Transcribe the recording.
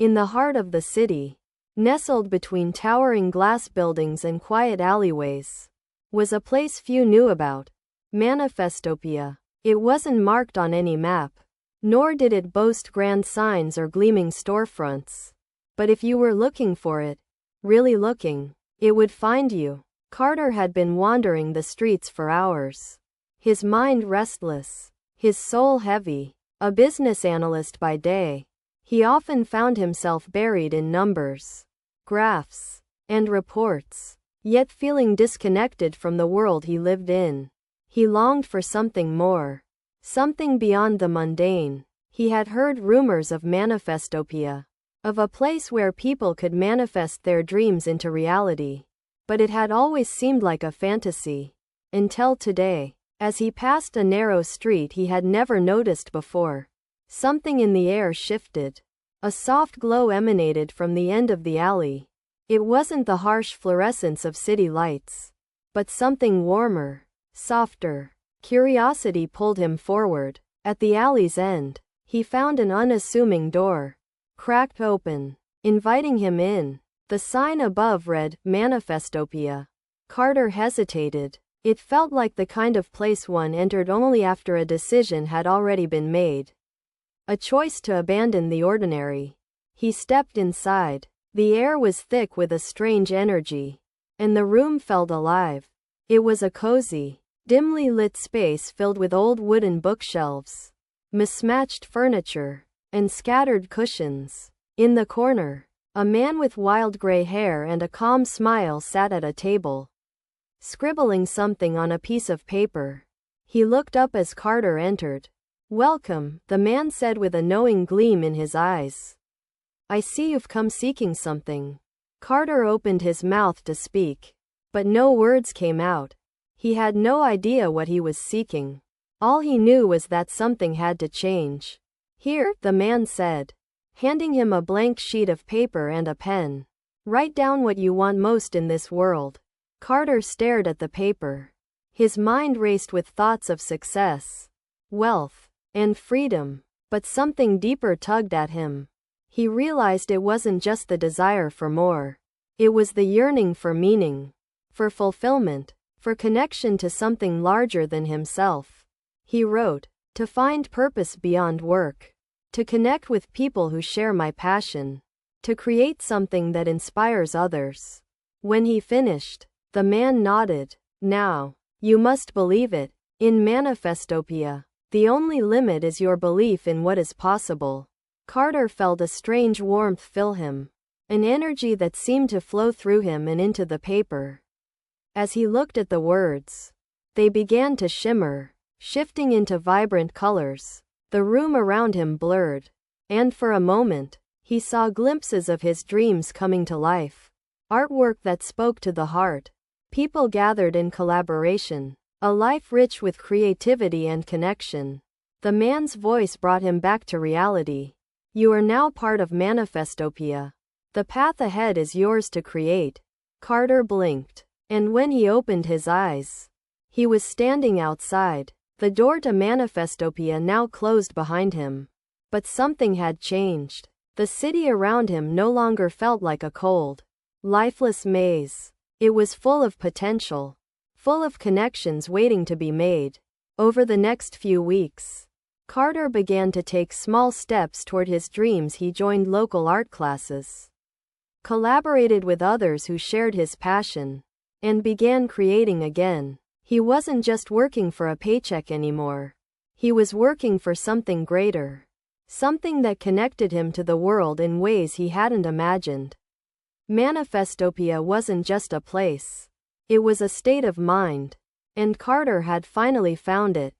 In the heart of the city, nestled between towering glass buildings and quiet alleyways, was a place few knew about, Manifestopia. It wasn't marked on any map, nor did it boast grand signs or gleaming storefronts. But if you were looking for it, really looking, it would find you. Carter had been wandering the streets for hours, his mind restless, his soul heavy. A business analyst by day, he often found himself buried in numbers, graphs, and reports, yet feeling disconnected from the world he lived in. He longed for something more, something beyond the mundane. He had heard rumors of Manifestopia, of a place where people could manifest their dreams into reality, but it had always seemed like a fantasy, until today. As he passed a narrow street he had never noticed before, something in the air shifted. A soft glow emanated from the end of the alley. It wasn't the harsh fluorescence of city lights, but something warmer, softer. Curiosity pulled him forward. At the alley's end, he found an unassuming door, cracked open, inviting him in. The sign above read, Manifestopia. Carter hesitated. It felt like the kind of place one entered only after a decision had already been made. A choice to abandon the ordinary. He stepped inside. The air was thick with a strange energy, and the room felt alive. It was a cozy, dimly lit space filled with old wooden bookshelves, mismatched furniture, and scattered cushions. In the corner, a man with wild gray hair and a calm smile sat at a table, scribbling something on a piece of paper. He looked up as Carter entered. "Welcome," the man said with a knowing gleam in his eyes. "I see you've come seeking something." Carter opened his mouth to speak, but no words came out. He had no idea what he was seeking. All he knew was that something had to change. "Here," the man said, handing him a blank sheet of paper and a pen. "Write down what you want most in this world." Carter stared at the paper. His mind raced with thoughts of success, wealth, and freedom, but something deeper tugged at him. He realized it wasn't just the desire for more. It was the yearning for meaning, for fulfillment, for connection to something larger than himself. He wrote, "To find purpose beyond work, to connect with people who share my passion, to create something that inspires others." When he finished, the man nodded. "Now, you must believe it. In Manifestopia, the only limit is your belief in what is possible." Carter felt a strange warmth fill him, an energy that seemed to flow through him and into the paper. As he looked at the words, they began to shimmer, shifting into vibrant colors. The room around him blurred, and for a moment, he saw glimpses of his dreams coming to life. Artwork that spoke to the heart. People gathered in collaboration. A life rich with creativity and connection. The man's voice brought him back to reality. "You are now part of Manifestopia. The path ahead is yours to create." Carter blinked, and when he opened his eyes, he was standing outside. The door to Manifestopia now closed behind him. But something had changed. The city around him no longer felt like a cold, lifeless maze. It was full of potential, full of connections waiting to be made. Over the next few weeks, Carter began to take small steps toward his dreams. He joined local art classes, collaborated with others who shared his passion, and began creating again. He wasn't just working for a paycheck anymore. He was working for something greater, something that connected him to the world in ways he hadn't imagined. Manifestopia wasn't just a place. It was a state of mind, and Carter had finally found it.